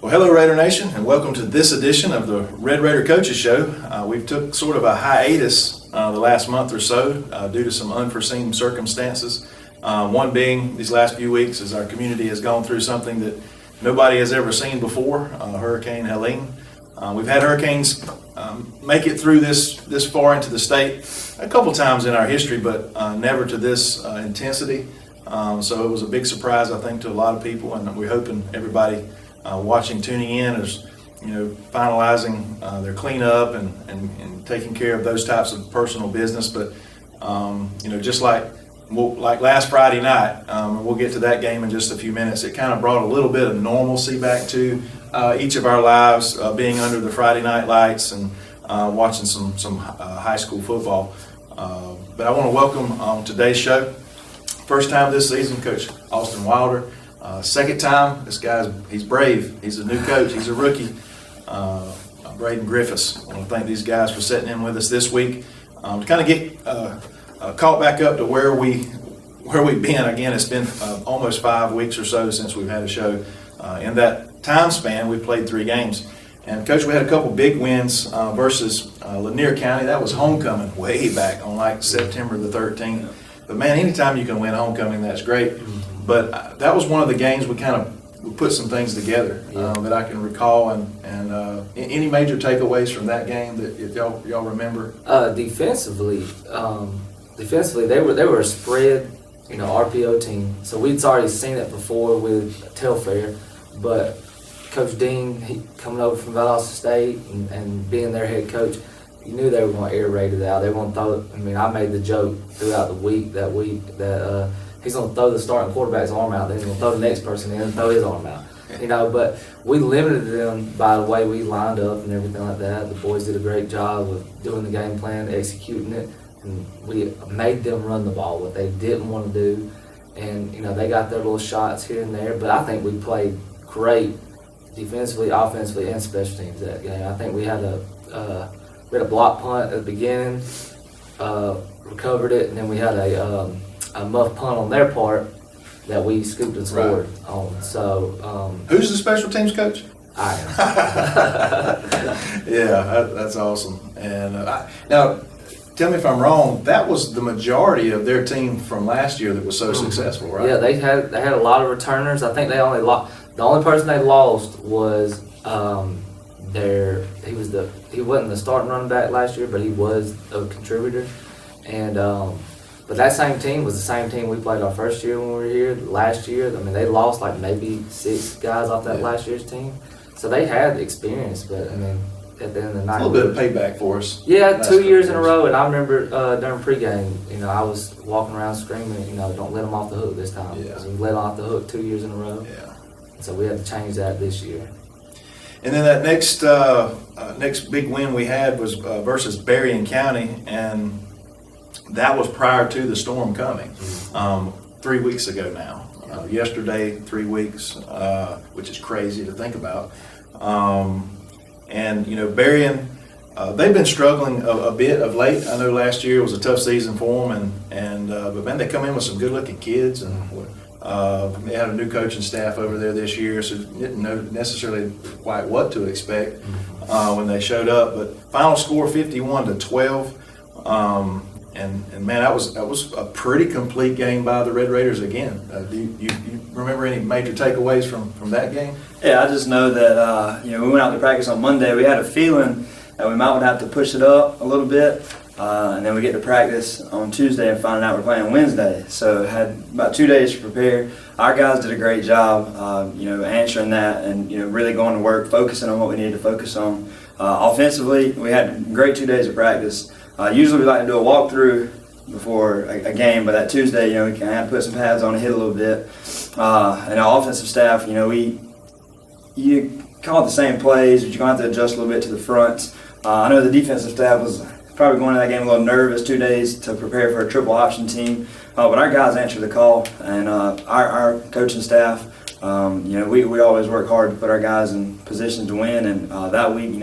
Well, hello Raider Nation, and welcome to this edition of the Red Raider Coaches Show. We've took sort of a hiatus the last month or so due to some unforeseen circumstances. One being these last few weeks as our community has gone through something that nobody has ever seen before, Hurricane Helene. We've had hurricanes make it through this far into the state a couple times in our history, but never to this intensity. So it was a big surprise, I think, to a lot of people, and we're hoping everybody watching, tuning in, is finalizing their cleanup and taking care of those types of personal business. But just like last Friday night, we'll get to that game in just a few minutes. It kind of brought a little bit of normalcy back to each of our lives, being under the Friday night lights and watching some high school football. But I want to welcome on today's show, first time this season, Coach Austin Wilder. Second time, he's brave. He's a new coach. He's a rookie. Brayden Griffis. I want to thank these guys for sitting in with us this week to kind of get caught back up to where we've been. Again, it's been almost 5 weeks or so since we've had a show. In that time span, we played 3 games. And Coach, we had a couple big wins versus Lanier County. That was homecoming way back on September the 13th. But man, anytime you can win homecoming, that's great. But that was one of the games we put some things together that I can recall. And any major takeaways from that game that if y'all remember? Defensively, they were a spread, RPO team. So we'd already seen it before with Telfair, but Coach Dean, he coming over from Valdosta State and being their head coach, you knew they were going to air raid it out. They were going to throw it. I made the joke throughout that week that he's going to throw the starting quarterback's arm out, then he's going to throw the next person in and throw his arm out. But we limited them by the way we lined up and everything like that. The boys did a great job of doing the game plan, executing it, and we made them run the ball, what they didn't want to do. And, they got their little shots here and there, but I think we played great defensively, offensively, and special teams that game. I think we had a block punt at the beginning, recovered it, and then we had a muff punt on their part that we scooped and scored on. So, who's the special teams coach? I am. Yeah, that's awesome. And now, tell me if I'm wrong. That was the majority of their team from last year that was so successful, right? Yeah, they had a lot of returners. I think they only lost. The only person they lost was he wasn't the starting running back last year, but he was a contributor. And but that same team was the same team we played our first year when we were here. Last year, they lost maybe 6 guys off that last year's team. So they had experience, but at the end of the night, a little bit of payback for us. Yeah, 2 years in a row. And I remember during pregame, I was walking around screaming, don't let them off the hook this time. Because we let them off the hook 2 years in a row. Yeah. So we had to change that this year. And then that next big win we had was versus Brayden County, and that was prior to the storm coming. 3 weeks ago now. Yesterday, 3 weeks, which is crazy to think about. And Brayden, they've been struggling a bit of late. I know last year was a tough season for them, but man, they come in with some good-looking kids, and they had a new coaching staff over there this year, so didn't know necessarily quite what to expect when they showed up. But final score 51-12, and man, that was a pretty complete game by the Red Raiders again. Do you remember any major takeaways from that game? Yeah, I just know that we went out to practice on Monday. We had a feeling that we might have to push it up a little bit. And then we get to practice on Tuesday and find out we're playing Wednesday. So had about 2 days to prepare. Our guys did a great job, answering that and, really going to work, focusing on what we needed to focus on. Offensively, we had a great 2 days of practice. Usually we like to do a walkthrough before a game, but that Tuesday, we kind of had to put some pads on and hit a little bit. And our offensive staff, you call it the same plays, but you're going to have to adjust a little bit to the fronts. I know the defensive staff was probably going to that game a little nervous, 2 days to prepare for a triple option team. But our guys answered the call, and our coaching staff, we always work hard to put our guys in position to win. And that week,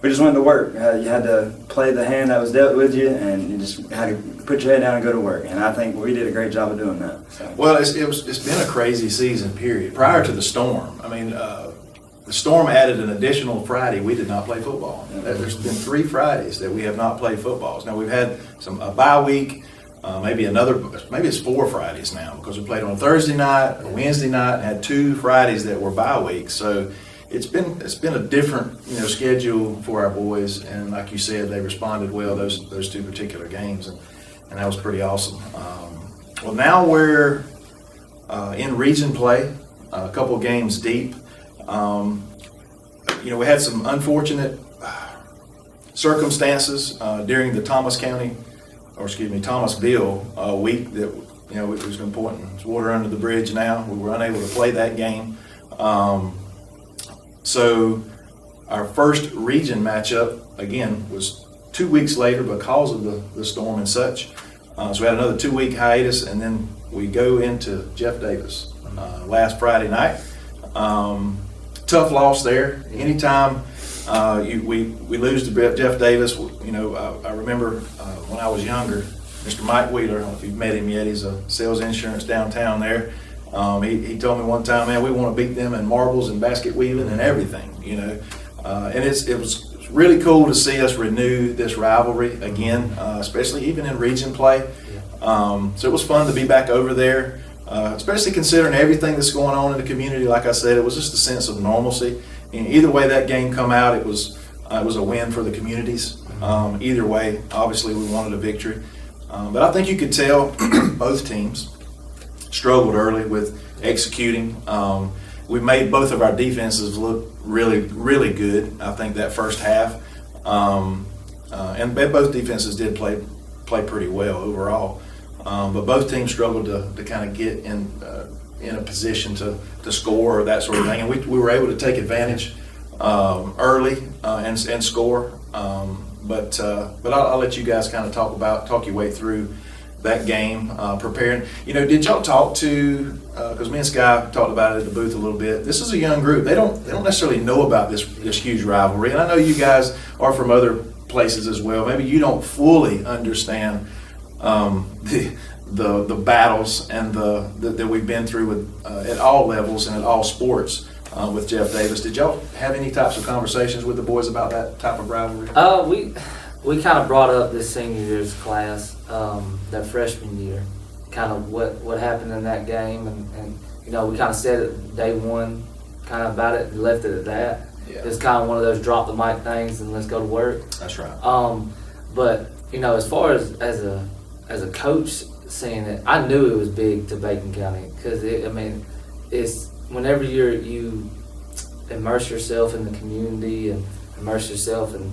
we just went to work. You had to play the hand that was dealt with you, and you just had to put your head down and go to work. And I think we did a great job of doing that. So. Well, it's been a crazy season, period. Prior to the storm, the Storm added an additional Friday. We did not play football. There's been 3 Fridays that we have not played footballs. Now we've had a bye week, maybe it's 4 Fridays now because we played on a Thursday night, a Wednesday night, and had 2 Fridays that were bye weeks. So it's been a different schedule for our boys, and like you said, they responded well those 2 particular games, and that was pretty awesome. Well, now we're in region play, a couple games deep. We had some unfortunate circumstances during the Thomasville week that it was important. It's water under the bridge now. We were unable to play that game. So our first region matchup again was 2 weeks later because of the storm and such. So we had another 2-week hiatus, and then we go into Jeff Davis last Friday night. Tough loss there. Anytime we lose to Jeff Davis, I remember when I was younger, Mr. Mike Wheeler, I don't know if you've met him yet, he's a sales insurance downtown there. He told me one time, man, we want to beat them in marbles and basket weaving and everything, and it was really cool to see us renew this rivalry again, especially even in region play. So it was fun to be back over there, especially considering everything that's going on in the community. Like I said, it was just a sense of normalcy. And either way that game come out, it was a win for the communities. Either way, obviously we wanted a victory. But I think you could tell both teams struggled early with executing. We made both of our defenses look really, really good, I think, that first half. And both defenses did play pretty well overall. But both teams struggled to kind of get in a position to score or that sort of thing. And we were able to take advantage early and score. But I'll let you guys kind of talk your way through that game, preparing. Did y'all talk to, because me and Sky talked about it at the booth a little bit. This is a young group. They don't necessarily know about this huge rivalry. And I know you guys are from other places as well. Maybe you don't fully understand the battles and that we've been through with at all levels and at all sports with Jeff Davis. Did y'all have any types of conversations with the boys about that type of rivalry? We kind of brought up this senior year's class, that freshman year, kind of what happened in that game, and we kind of said it day one, kind of about it, and left it at that. Yeah. It's kind of one of those drop the mic things and let's go to work. That's right. But as far as a coach seeing it, I knew it was big to Bacon County because it's whenever you immerse yourself in the community and immerse yourself in.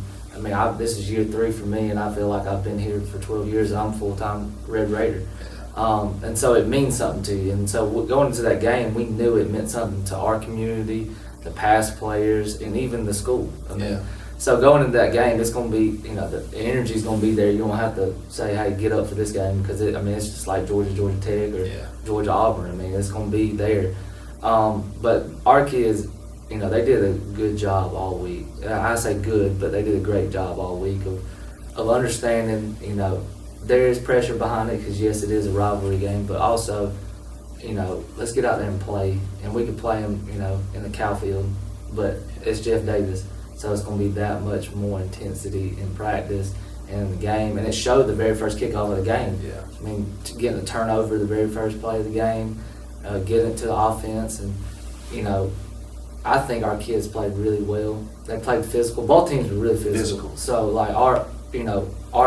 This is year 3 for me, and I feel like I've been here for 12 years and I'm full-time Red Raider. And so it means something to you. And so going into that game, we knew it meant something to our community, the past players, and even the school. So going into that game, it's going to be, the energy's going to be there. You don't have to say, hey, get up for this game because, it's just like Georgia Tech or Georgia Auburn. It's going to be there. But our kids, they did a good job all week. I say good, but they did a great job all week of understanding, there is pressure behind it because, yes, it is a rivalry game, but also, let's get out there and play. And we could play them, in the cow field, but it's Jeff Davis, so it's going to be that much more intensity in practice and in the game. And it showed the very first kickoff of the game. Yeah. Getting a turnover the very first play of the game, getting it to the offense, and, I think our kids played really well. They played physical. Both teams were really physical. So, like, our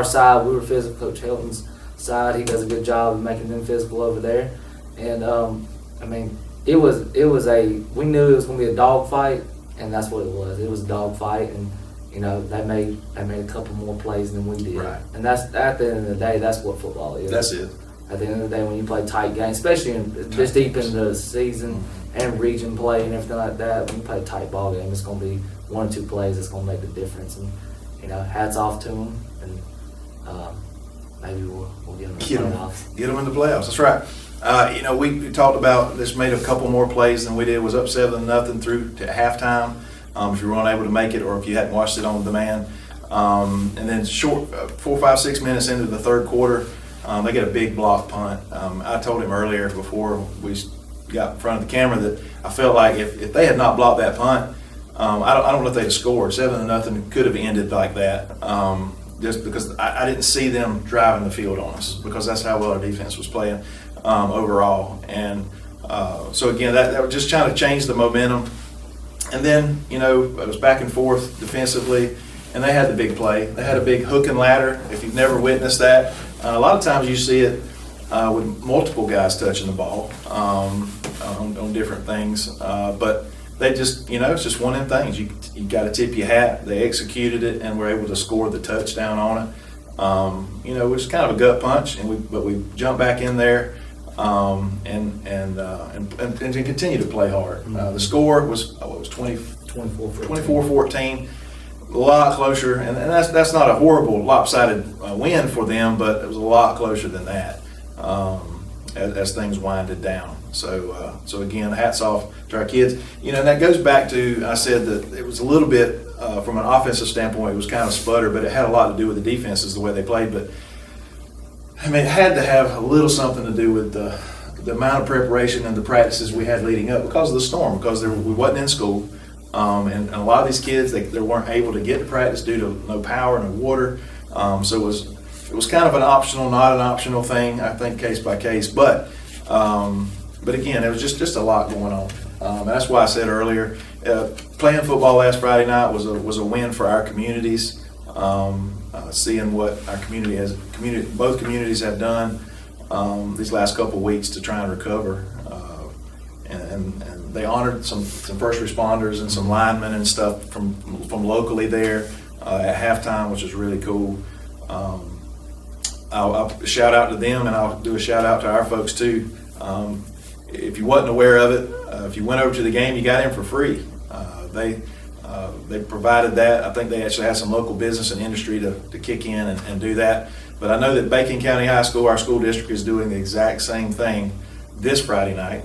side, we were physical. Coach Hilton's side, he does a good job of making them physical over there. And, we knew it was going to be a dog fight, and that's what it was. It was a dog fight, and, they made a couple more plays than we did. Right. And that's, at the end of the day, that's what football is. That's it. At the end of the day, when you play tight games, especially this deep in the season, and region play and everything like that, when you play a tight ball game, it's going to be 1 or 2 plays that's going to make the difference. And, hats off to them, and maybe we'll get them in the playoffs. Get them in the playoffs, that's right. We talked about this, made a couple more plays than we did, was up 7-0 through to halftime, if you weren't able to make it or if you hadn't watched it on demand. And then 4, 5, 6 minutes into the third quarter, they get a big block punt. I told him earlier before we got in front of the camera that I felt like if they had not blocked that punt, I don't know if they had scored 7-0. Could have ended like that. Just because I didn't see them driving the field on us, because that's how well our defense was playing overall. And so again, that would just trying to change the momentum. And then, it was back and forth defensively, and they had the big play. They had a big hook and ladder. If you've never witnessed that, a lot of times you see it with multiple guys touching the ball on different things. But they just, it's just one of them things. You got to tip your hat. They executed it and were able to score the touchdown on it. Which is kind of a gut punch, but we jumped back in there and continue to play hard. The score was 24-14. A lot closer, and that's not a horrible lopsided win for them, but it was a lot closer than that as things winded down. So again, hats off to our kids. And that goes back to, I said that it was a little bit from an offensive standpoint, it was kind of sputter, but it had a lot to do with the defenses, the way they played. But it had to have a little something to do with the amount of preparation and the practices we had leading up because of the storm, because we wasn't in school. And a lot of these kids, they weren't able to get to practice due to no power, no water. So it was kind of an optional, not an optional thing, I think, case by case. But again, it was just a lot going on. And that's why I said earlier, playing football last Friday night was a win for our communities. Seeing what our both communities have done these last couple of weeks to try and recover. And they honored some first responders and some linemen and stuff from locally there at halftime, which is really cool. I'll shout out to them, and I'll do a shout out to our folks too. If you wasn't aware of it, if you went over to the game, you got in for free. They provided that. I think they actually had some local business and industry to kick in and do that. But I know that Bacon County High School, our school district, is doing the exact same thing this Friday night.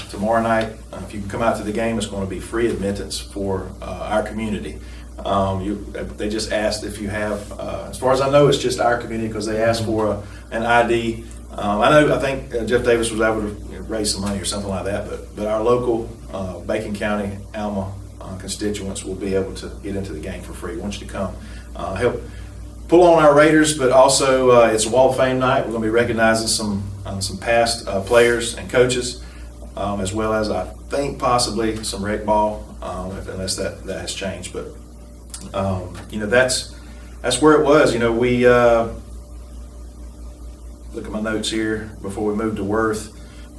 Tomorrow night, if you can come out to the game, it's going to be free admittance for our community. They just asked if you have, as far as I know, it's just our community because they asked for an ID. I think Jeff Davis was able to raise some money or something like that, but our local Bacon County, Alma constituents will be able to get into the game for free. We want you to come help pull on our Raiders, but also it's a Wall of Fame night. We're going to be recognizing some past players and coaches, as well as I think possibly some rec ball, unless that has changed. But that's where it was. We look at my notes here before we move to Worth.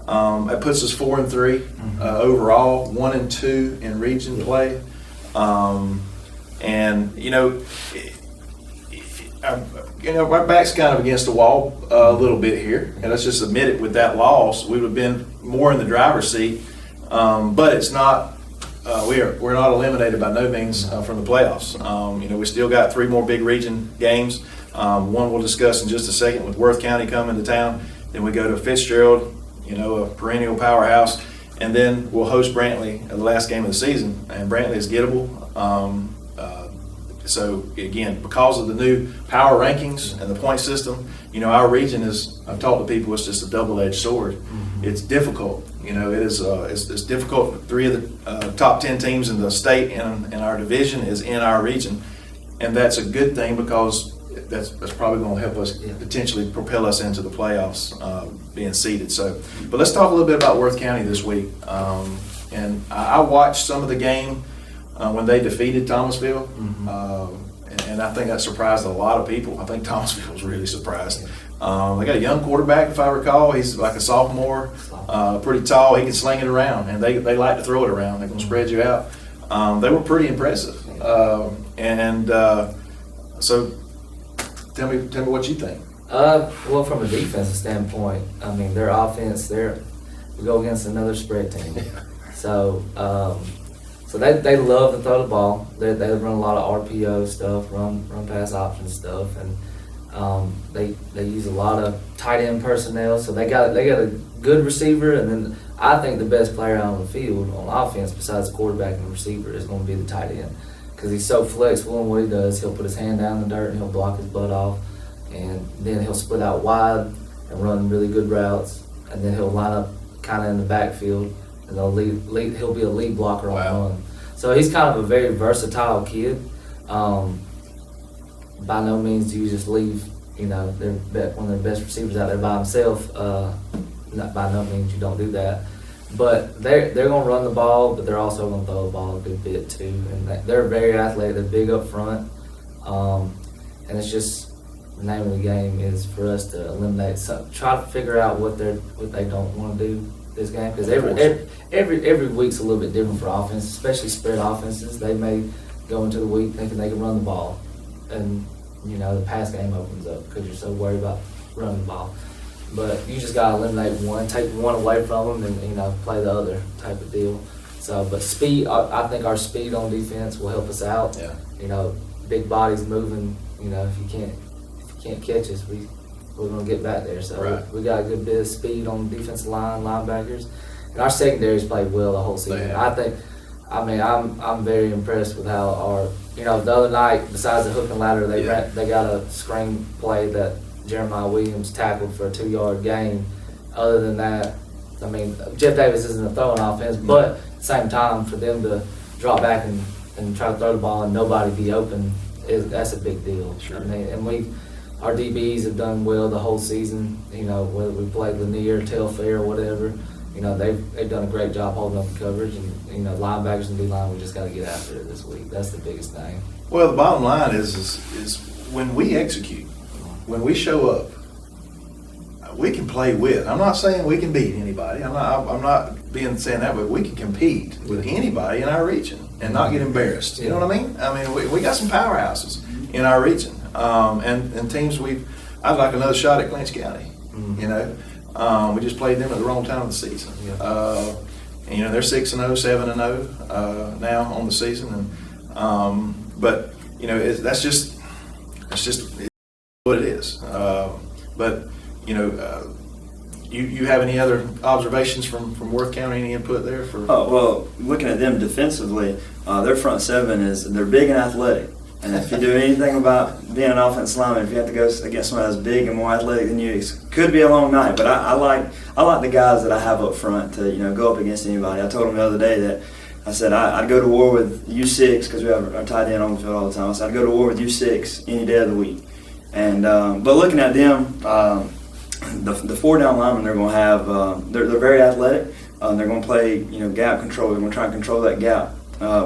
That puts us 4-3 overall, 1-2 in region play, our back's kind of against the wall a little bit here, and let's just admit it. With that loss, we would have been more in the driver's seat, but it's not. We're not eliminated by no means from the playoffs. We still got 3 more big region games. One we'll discuss in just a second with Worth County coming to town. Then we go to Fitzgerald, a perennial powerhouse, and then we'll host Brantley the last game of the season. And Brantley is gettable. So again, because of the new power rankings and the point system, our region is, I've talked to people, it's just a double-edged sword. Mm-hmm. It's difficult. It is. It's difficult. 3 of the top 10 teams in the state and our division is in our region, and that's a good thing because that's probably going to help us potentially propel us into the playoffs, being seeded. So, but let's talk a little bit about Worth County this week. And I watched some of the game when they defeated Thomasville, and I think that surprised a lot of people. I think Thomasville was really surprised. They got a young quarterback, if I recall. He's like a sophomore, pretty tall. He can sling it around, and they like to throw it around. They're going to spread you out. They were pretty impressive. So tell me what you think. Well, from a defensive standpoint, their offense, we go against another spread team. So they love to throw the ball. They run a lot of RPO stuff, run pass option stuff, and they use a lot of tight end personnel. So they got a good receiver, and then I think the best player on the field on offense besides the quarterback and the receiver is going to be the tight end because he's so flexible in what he does. He'll put his hand down in the dirt and he'll block his butt off, and then he'll split out wide and run really good routes, and then he'll line up kind of in the backfield, and he'll be a lead blocker on the run. So he's kind of a very versatile kid. By no means do you just leave, one of their best receivers out there by himself. Not by no means you don't do that. But they're going to run the ball, but they're also going to throw the ball a good bit too. And they're very athletic. They're big up front. And it's just the name of the game is for us to eliminate. Try to figure out what they don't want to do this game, because every week's a little bit different for offense, especially spread offenses. They may go into the week thinking they can run the ball, and the pass game opens up because you're so worried about running the ball. But you just gotta eliminate one, take one away from them, and play the other type of deal. So, but speed, I think our speed on defense will help us out. Yeah. Big bodies moving. If you can't catch us, we're gonna get back there. So right. we got a good bit of speed on the defensive line, linebackers, and our secondary's played well the whole season. I'm very impressed with how our the other night, besides the hook and ladder, they got a screen play that Jeremiah Williams tackled for a 2-yard gain. Other than that, Jeff Davis isn't a throwing offense, but at the same time, for them to drop back and try to throw the ball and nobody be open, that's a big deal. Sure. Our DBs have done well the whole season. Whether we played Lanier, Telfair, whatever, they've done a great job holding up the coverage. And linebackers and D-line, we just got to get after it this week. That's the biggest thing. Well, the bottom line is when we execute, when we show up, we can play with. I'm not saying we can beat anybody. I'm not saying that, but we can compete with anybody in our region and not get embarrassed. You know what I mean? We got some powerhouses in our region, and teams I'd like another shot at Clinch County. We just played them at the wrong time of the season. And they're 6-0, 7-0 now on the season, but that's just what it is. But you have any other observations from Worth County? Any input there for? Oh well, looking at them defensively, their front seven they're big and athletic. And if you do anything about being an offensive lineman, if you have to go against somebody that's big and more athletic than you, it could be a long night. But I like the guys that I have up front to go up against anybody. I told them the other day that I said I'd go to war with U6 because we have our tight end on the field all the time. I said I'd go to war with U6 any day of the week. And but looking at them, the 4-down linemen they're going to have, they're very athletic. They're going to play gap control. They're going to try and control that gap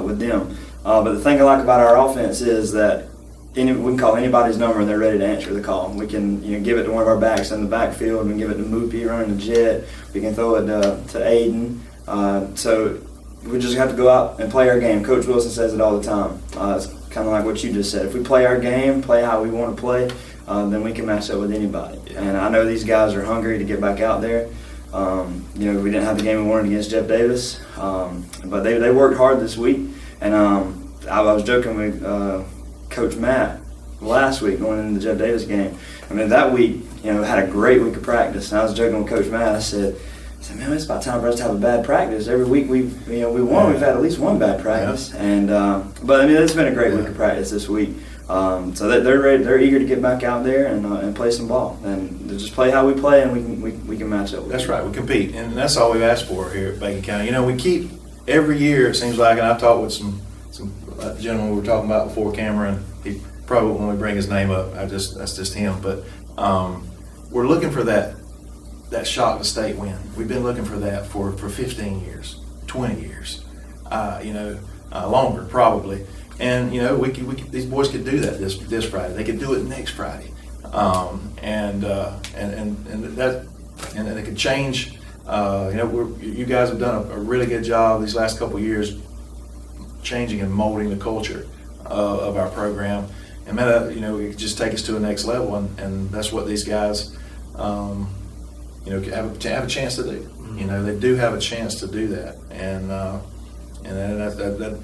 with them. But the thing I like about our offense is that we can call anybody's number and they're ready to answer the call. We can give it to one of our backs in the backfield. We can give it to Moopy running the jet. We can throw it to Aiden. So we just have to go out and play our game. Coach Wilson says it all the time. It's kind of like what you just said. If we play our game, play how we want to play, then we can match up with anybody. Yeah. And I know these guys are hungry to get back out there. We didn't have the game we wanted against Jeff Davis, but they worked hard this week. And I was joking with Coach Matt last week going into the Jeff Davis game. That week, had a great week of practice. And I was joking with Coach Matt. I said, man, it's about time for us to have a bad practice. Every week we won. We've had at least one bad practice. Yeah. And but it's been a great week of practice this week. So they're ready. They're eager to get back out there and play some ball and just play how we play, and we can match up. That's right. We compete, and that's all we've asked for here at Bacon County. We keep. Every year, it seems like, and I've talked with some gentlemen we were talking about before camera, and he probably when we bring his name up, that's just him. But we're looking for that shot to state win. We've been looking for that for 15 years, 20 years, longer probably. And these boys could do that this Friday. They could do it next Friday, and they could change. You guys have done a really good job these last couple of years changing and molding the culture of our program. And it could just take us to the next level, and that's what these guys, have a chance to do. They do have a chance to do that, and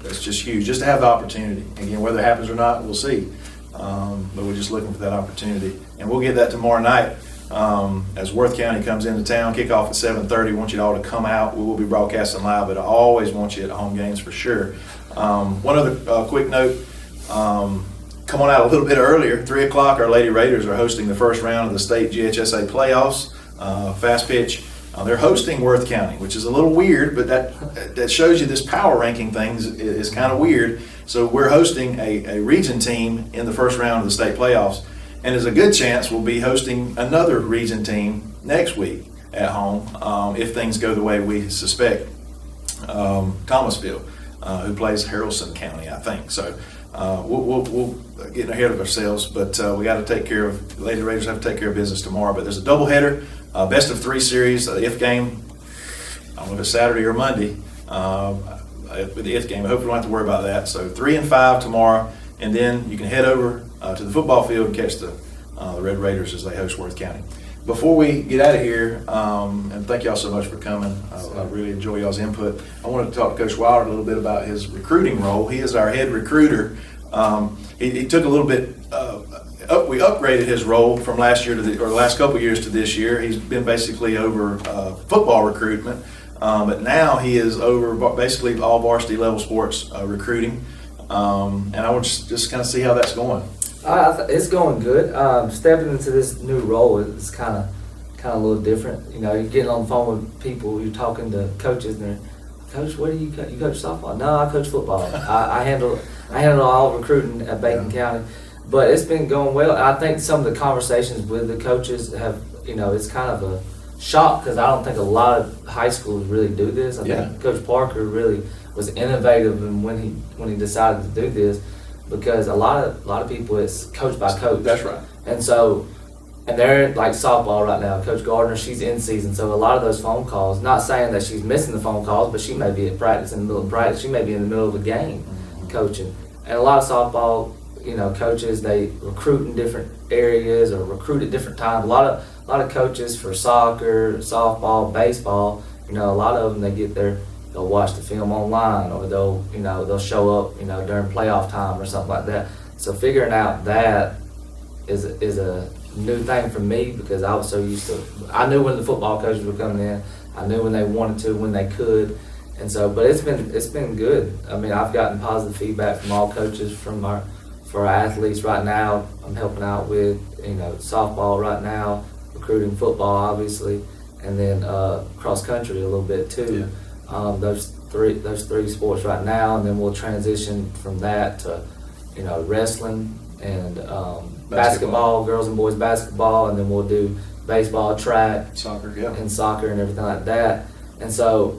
that's just huge. Just to have the opportunity. Again, whether it happens or not, we'll see. But we're just looking for that opportunity, and we'll get that tomorrow night. As Worth County comes into town, kickoff at 7:30. Want you all to come out. We will be broadcasting live, but I always want you at home games for sure. One other quick note, come on out a little bit earlier. 3 o'clock, our Lady Raiders are hosting the first round of the state GHSA playoffs, fast pitch. They're hosting Worth County, which is a little weird, but that shows you this power ranking thing is kind of weird. So we're hosting a region team in the first round of the state playoffs, and there's a good chance we'll be hosting another region team next week at home if things go the way we suspect. Thomasville, who plays Haralson County, I think. So we'll get ahead of ourselves, but we got to take care of, the Lady Raiders have to take care of business tomorrow. But there's a doubleheader, best of 3 series, the if game, I don't know if it's Saturday or Monday, with the if game. I hope we don't have to worry about that. So 3 and 5 tomorrow, and then you can head over to the football field and catch the Red Raiders as they host Worth County. Before we get out of here, and thank y'all so much for coming. I really enjoy y'all's input. I wanted to talk to Coach Wilder a little bit about his recruiting role. He is our head recruiter. He took a little bit. We upgraded his role from last year to the last couple of years to this year. He's been basically over football recruitment, but now he is over basically all varsity level sports recruiting. And I want to just kind of see how that's going. It's going good. Stepping into this new role is kind of a little different. You know, you're getting on the phone with people, you're talking to coaches, and they're, Coach, what do you coach? You coach softball? No, I coach football. I handle all recruiting at Bacon County, but it's been going well. I think some of the conversations with the coaches have, you know, it's kind of a shock because I don't think a lot of high schools really do this. I think Coach Parker really was innovative in when he decided to do this. Because a lot of people, it's coach by coach. That's right. And so, and they're like softball right now. Coach Gardner, she's in season, so a lot of those phone calls. Not saying that she's missing the phone calls, but she may be at practice in the middle of practice. She may be in the middle of a game, coaching. And a lot of softball, you know, coaches, they recruit in different areas or recruit at different times. A lot of coaches for soccer, softball, baseball. You know, a lot of them they'll watch the film online, or they'll show up, you know, during playoff time or something like that. So figuring out that is a new thing for me because I was so used to. I knew when the football coaches were coming in. I knew when they wanted to, when they could, and so. But it's been good. I mean, I've gotten positive feedback from all coaches for our athletes right now. I'm helping out with, you know, softball right now, recruiting football obviously, and then cross country a little bit too. Yeah. Those three sports right now, and then we'll transition from that to, you know, wrestling and basketball, girls and boys basketball, and then we'll do baseball, track, soccer, and soccer and everything like that. And so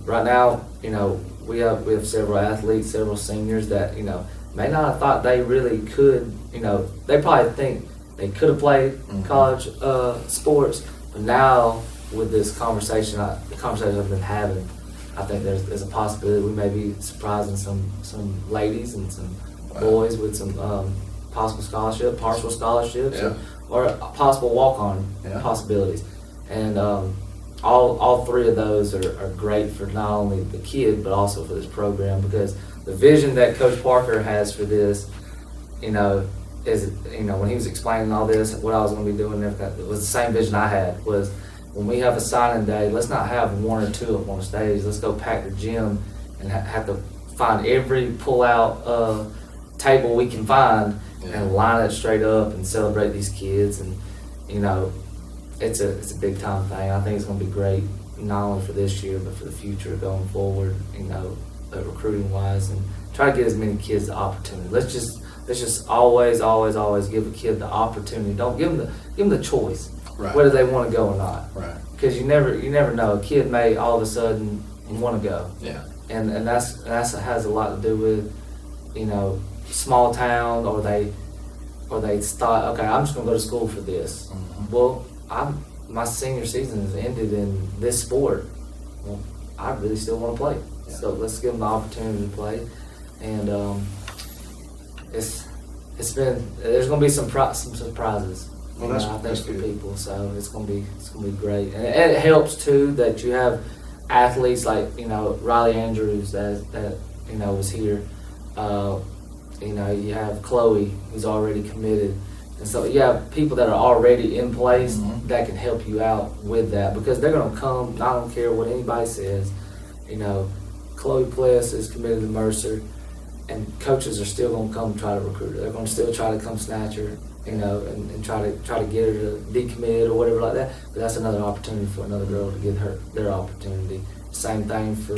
right now, you know, we have several athletes, several seniors that, you know, may not have thought they really could. You know, they probably think they could have played college sports, but now with this conversation, the conversation I've been having, I think there's a possibility we may be surprising some ladies and some boys with some possible scholarship, partial scholarships, or possible walk-on possibilities. And all 3 of those are great for not only the kid but also for this program, because the vision that Coach Parker has for this, you know, is, you know, when he was explaining all this, what I was going to be doing, everything, it was the same vision I had. Was when we have a signing day, let's not have 1 or 2 up on the stage. Let's go pack the gym and have to find every pull-out table we can find and line it straight up and celebrate these kids. And, you know, it's a big-time thing. I think it's going to be great, not only for this year, but for the future going forward, you know, recruiting-wise, and try to get as many kids the opportunity. Let's just always give a kid the opportunity. Don't give them the choice. Right. Whether they want to go or not. Right. Because you never know. A kid may all of a sudden want to go. Yeah. And that's has a lot to do with, you know, small town, or they thought, okay, I'm just gonna go to school for this. Mm-hmm. Well, my senior season has ended in this sport. Well, I really still want to play. Yeah. So let's give them the opportunity to play. And there's gonna be some surprises. Well, I think for people, so it's gonna be great, and it helps too that you have athletes like, you know, Riley Andrews that you know was here. You know, you have Chloe who's already committed, and so you have people that are already in place that can help you out with that, because they're gonna come. I don't care what anybody says. You know, Chloe Pless is committed to Mercer, and coaches are still gonna come try to recruit her. They're gonna still try to come snatch her. and try to get her to decommit or whatever like that. But that's another opportunity for another girl to get their opportunity. Same thing for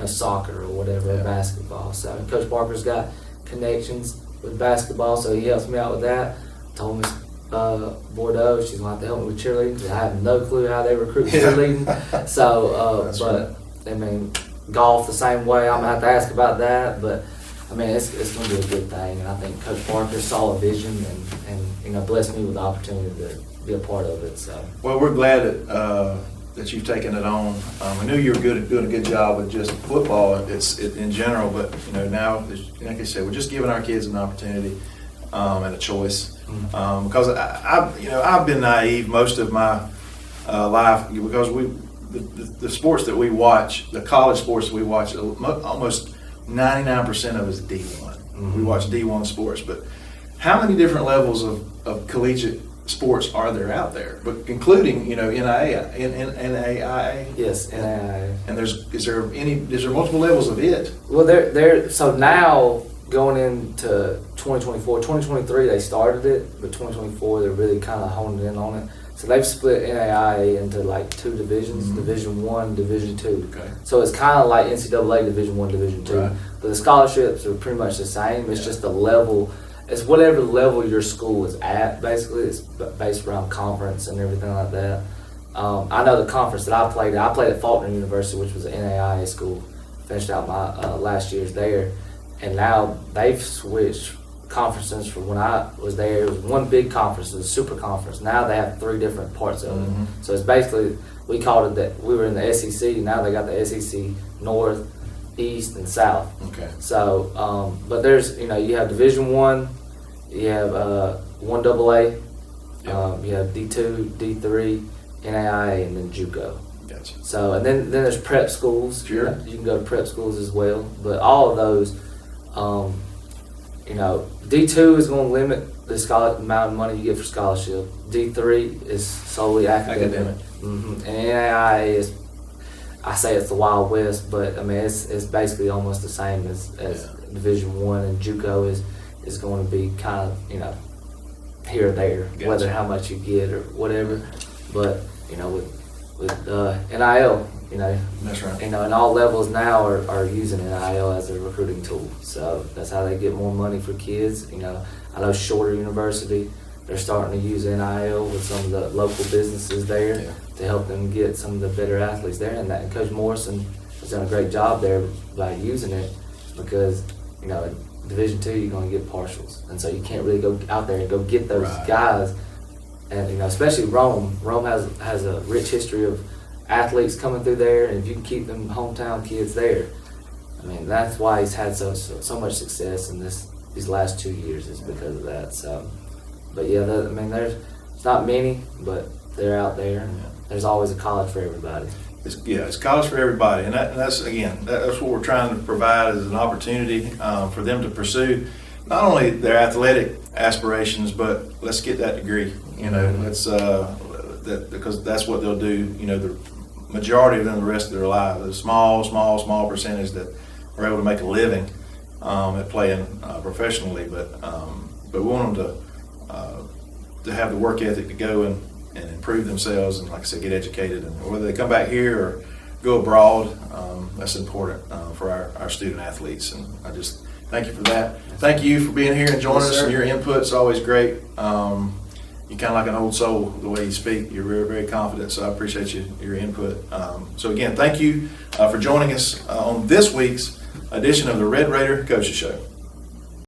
soccer or whatever, or basketball. So and Coach Parker's got connections with basketball, so he helps me out with that. Told Miss Bordeaux she's gonna have to help me with cheerleading. 'Cause I have no clue how they recruit cheerleading. So, but I mean, golf the same way. I'm gonna have to ask about that, but I mean, it's gonna be a good thing. And I think Coach Parker saw a vision and blessed me with the opportunity to be a part of it. So, well, we're glad that you've taken it on. I knew you were doing a good job with just football. It's in general, but now, like I said, we're just giving our kids an opportunity and a choice. Because I've been naive most of my life because the sports that we watch, the college sports that we watch, almost 99% of it is D1. We watch D1 sports, but how many different levels of collegiate sports are there out there? But including NAIA. yes, NAIA. And is there multiple levels of it? Well, so now going into 2023 they started it, but 2024 they're really kind of honing in on it. So they've split NAIA into like two divisions, Division 1, Division 2. Okay. So it's kind of like NCAA Division 1, Division 2. Right. But the scholarships are pretty much the same. It's just the level. It's whatever level your school is at, basically. It's based around conference and everything like that. I know the conference that I played at Faulkner University, which was an NAIA school. Finished out my last year's there. And now they've switched conferences from when I was there. It was one big conference, it was a super conference. Now they have 3 different parts of it. So it's basically, we called it that we were in the SEC. Now they got the SEC North, East, and South. Okay. So, but there's, you have Division 1, you have 1AA, you have D2, D3, NAIA, and then JUCO. Gotcha. So, and then there's prep schools. Sure. You can go to prep schools as well. But all of those, D2 is going to limit the amount of money you get for scholarship. D3 is solely academic. And NAIA is, I say it's the Wild West, but I mean it's basically almost the same as Division 1, and JUCO is going to be kind of here or there, Gotcha. whether how much you get or whatever. But with NIL, that's right. And all levels now are using NIL as a recruiting tool. So that's how they get more money for kids. I know Shorter University, they're starting to use NIL with some of the local businesses there to help them get some of the better athletes there. And Coach Morrison has done a great job there by using it because, in Division 2 you're going to get partials. And so you can't really go out there and go get those guys. And, especially Rome. Rome has a rich history of athletes coming through there, and if you can keep them hometown kids there, I mean, that's why he's had so much success in these last 2 years is because of that. So, but yeah, there's not many, but they're out there. And there's always a college for everybody. It's college for everybody, and that's what we're trying to provide as an opportunity for them to pursue not only their athletic aspirations, but let's get that degree. Let's because that's what they'll do. The majority of them the rest of their lives. A small percentage that are able to make a living at playing professionally, but we want them to have the work ethic to go and improve themselves, and like I said, get educated, and whether they come back here or go abroad, that's important for our student athletes. And I just thank you for that. Thank you for being here and joining us, and your input's always great. You're kind of like an old soul the way you speak. You're very, very confident, so I appreciate your input. So again, thank you for joining us on this week's edition of the Red Raider Coaches Show.